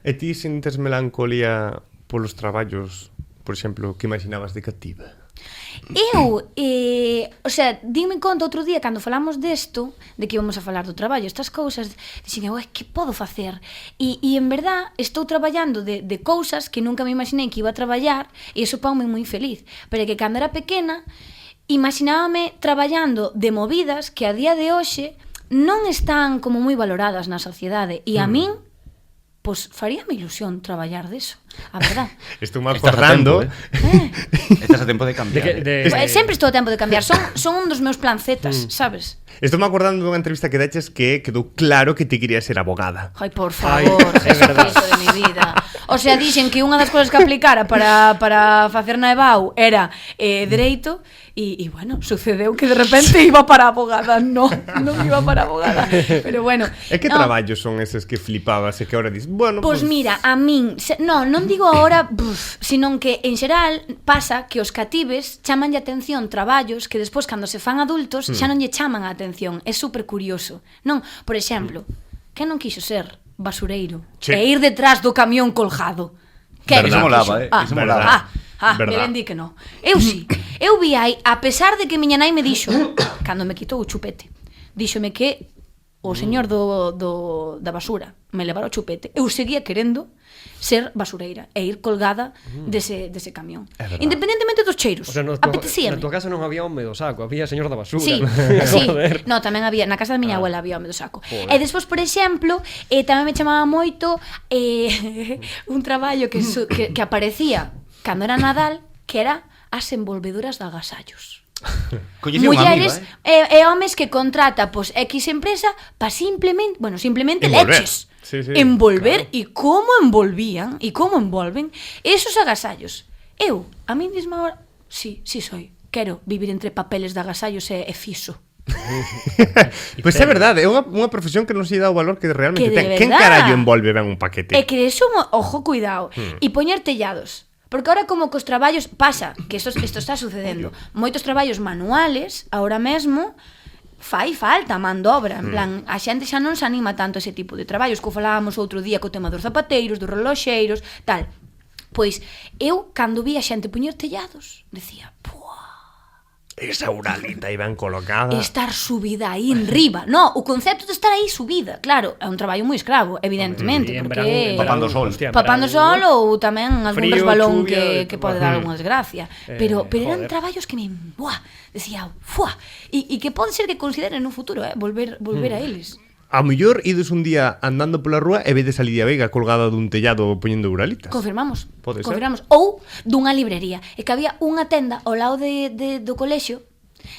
E ti sintes melancolía polos traballos, por exemplo, que imaginabas de cativa? Eu, o sea, dime conta outro día cando falamos desto, de que íbamos a falar do traballo, estas cousas, dixen eu, que podo facer? E en verdad estou traballando de cousas que nunca me imaginei que iba a traballar, e iso ponme moi feliz. Pero que cando era pequena, imaginábame traballando de movidas que a día de hoxe non están como moi valoradas na sociedade, e a min pois faríame ilusión traballar deso, a verdad. Estou me acordando. Estás a tempo de cambiar. Sempre estou a tempo de cambiar. Son un dos meus plancetas, sabes? Estou me acordando dunha entrevista que deches que quedou claro que ti querías ser abogada. Ai, por favor, Jesucristo de mi vida. O sea, dixen que unha das cousas que aplicara para facer na EBAU era dereito, e bueno, sucedeu que de repente iba para abogada. Non iba para abogada. Pero bueno. E que traballos son eses que flipabas e que ahora dis, bueno, pois mira, a min, non digo agora, senón que en xeral pasa que os catives chamanlle atención traballos que despois cando se fan adultos xa non lle chaman a atención. É super curioso. Non, por exemplo, que non quixo ser basureiro e ir detrás do camión colgado? Que Eso molaba, Eso molaba. Belén di que non. Eu sí. Eu vi aí, a pesar de que miña nai me dixo, cando me quitou o chupete, díxome que o señor da basura me levara o chupete, eu seguía querendo ser basureira e ir colgada dese camión. Independentemente dos cheiros. O sea, apetecíame. Na tua casa non había home do saco, había señor da basura. Sí, no, tamén había, na casa da miña abuela había home do saco. E despois, por exemplo, tamén me chamaba moito un traballo que aparecía cando era Nadal, que era as envolvedoras de agasallos. Mulleres e homes que contrata X empresa para simplemente leches. Envolver, e como envolvían e como envolven esos agasallos. Eu, a mí mesma hora, sí soy. Quero vivir entre papeles de agasallos e fiso. Pois é verdade, é unha profesión que non se dá o valor que realmente ten. Quen carallo envolve ben un paquete? É que eso, ojo, cuidado. E poñer tellados. Porque ahora como cos traballos pasa, que isto está sucedendo, moitos traballos manuales, ahora mesmo, fai falta man de obra. En plan, a xente xa non se anima tanto a ese tipo de traballos, que falábamos outro día co tema dos zapateiros, dos reloxeiros, tal. Pois, eu, cando vi a xente poñer tellados, decía, esa uralita aí ben colocada. Estar subida aí en riba. No, o concepto de estar aí subida, claro, é un traballo moi escravo, evidentemente, porque papando sol. Papando sol ou tamén algún resbalón que pode dar algunha desgracia. Pero eran traballos que me, decía, e que pode ser que consideren no futuro, volver a eles. A mellor ides un día andando pola rúa e vedes a Lidia Veiga colgada dun tellado poñendo uralitas. Confirmamos. Pode ser. Ou dunha librería. E que había unha tenda ao lado do colexio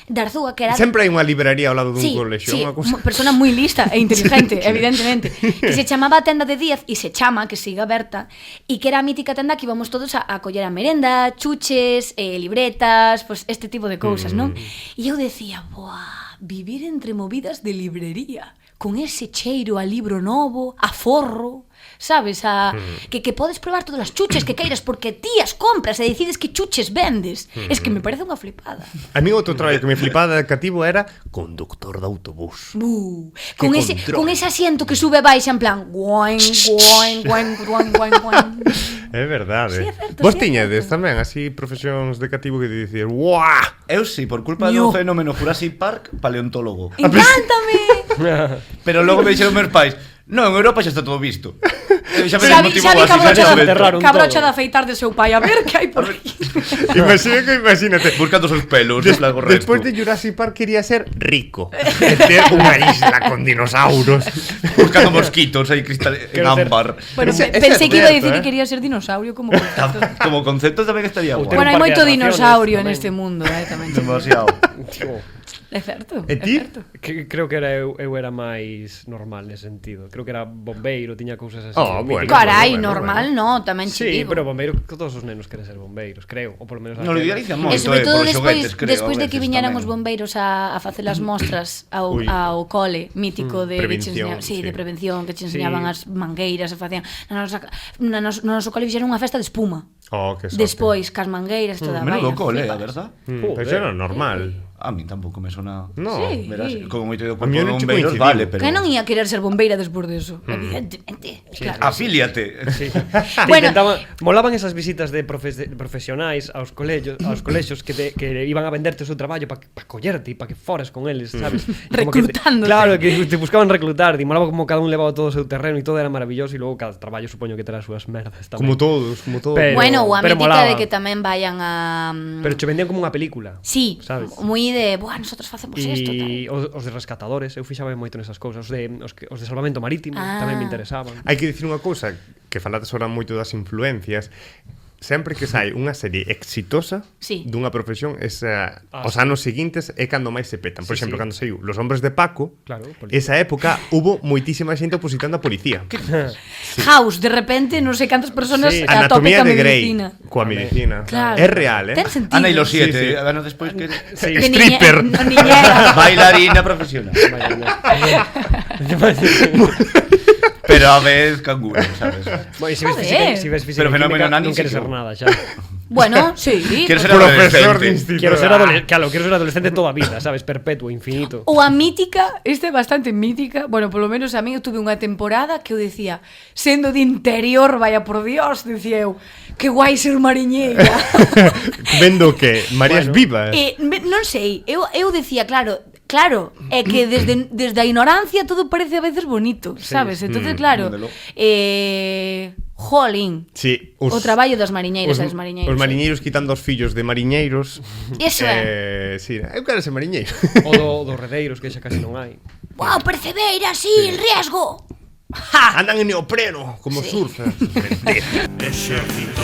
de Arzúa, que era... Sempre hai unha librería ao lado dun colexio. Sí, unha persona moi lista e inteligente, evidentemente. Que se chamaba a tenda de Díaz, e se chama, que siga aberta, e que era a mítica tenda que íbamos todos a coller a merenda, chuches, libretas, pues este tipo de cousas, non? E eu decía, vivir entre movidas de librería, con ese cheiro a libro novo, a forro, sabes, que podes probar todas as chuches que queiras porque ti as compras e decides que chuches vendes. Es que me parece unha flipada. A mí outro traballo que me flipada de cativo era conductor de autobús. Con ese asiento que sube e baixa en plan guain. É verdade. Sí, é certo, vos tiñedes tamén así profesións de cativo que te dicir, ¡guau! Eu sí, por culpa do fenómeno Jurassic Park, paleontólogo. Encántame. Pero logo me dixeron meus pais, no, en Europa xa está todo visto. Xa vi cabrocha de afeitar de seu pai. A ver que hai por aquí. Imagínate buscando os seus pelos. Despois de Jurassic Park quería ser rico e ter unha isla con dinosauros buscando mosquitos aí en ámbar. Bueno, pensei que iba a dicir que quería ser dinosaurio como concepto. Como concepto tamén estaría guai. Bueno, hai moito dinosaurio neste mundo, tamén. Demasiado. É certo. E ti? Creo que eu era máis normal nese sentido. Creo que era bombeiro, tiña cousas así. Bueno. Carai, normal, no, tamén che Sí, digo. pero bombeiro, todos os nenos queren ser bombeiros, creo, ou polo menos. Non lo idealiza moito, e sobre todo de despois de que viñeran os bombeiros a facer as mostras ao cole mítico de prevención, de prevención, que che enseñaban as mangueiras, e facían no noso cole fixeron unha festa de espuma. Que sorte. Despois, cas mangueiras, toda a menudo cole, a verdad. Pero era normal. A mí tampouco me sona. No. Sí. Verás, como moito do A mí corpo de non che bombeiros, coincidiu. vale, pero... Que non ia querer ser bombeira despois deso, evidentemente. Claro. Afíliate. Sí. Bueno. Molaban esas visitas de profesionais aos colexios que iban a venderte o seu traballo para collerte e para que foras con eles, sabes? Reclutándote. Claro, que te buscaban reclutar, e molaba como cada un levaba todo o seu terreno e todo era maravilloso, e logo cada traballo supoño que terá as súas merdas tamén. Como todos. Pero- Bueno, ou a pero mítica molaba. de que tamén vayan a... Pero che vendían como unha película. Sí, sabes? moi de, buah, nosotros facemos isto, tal. E os de rescatadores, eu fixaba moito nesas cousas, os de salvamento marítimo tamén me interesaban. Hai que dicir unha cousa, que falates ahora moito das influencias. Sempre que sai unha serie exitosa Sí. dunha profesión, os anos seguintes é cando máis se petan. Por Sí, exemplo, sí. cando saiu Los Hombres de Paco, Claro, esa época hubo moitísima xente opositando a policía. House, de repente, non sei cantas personas Sí. a tope Anatomía ca de Grey, medicina. coa medicina. Claro. É real, Ten sentido. Ana y los 7, Sí, sí. anos despois que... Sí. De Stripper. No, niñera. Bailarina profesional. Pero a vez canguro, sabes? Bueno, si ves Joder. física, si ves física Pero fenómeno química, nani non queres sí que- ser nada xa. Bueno, sí. Quieres ser Profesor adolescente. de instituto. Quero ser adolescente toda a vida, sabes? Perpetuo, infinito. Ou a mítica, é bastante mítica. Bueno, polo menos a mí eu tuve unha temporada que eu decía, sendo de interior, vaya por Dios, decía eu, que guai ser mariñeira. Vendo que Marías Bueno. vivas. Non sei, eu decía, claro, é que desde a ignorancia todo parece a veces bonito, sabes? Entonces, claro, Móndelo. jolín, Sí, o traballo das mariñeiras e dos mariñeiros. Os mariñeiros quitando os fillos de mariñeiros. Eso é. Sí, eu quero ser mariñeiro. O dos redeiros, que xa casi non hai. Wow, percebeira, sí, el riesgo. Andan en neopreno, como Sí. surfers. Mentira. Ejército.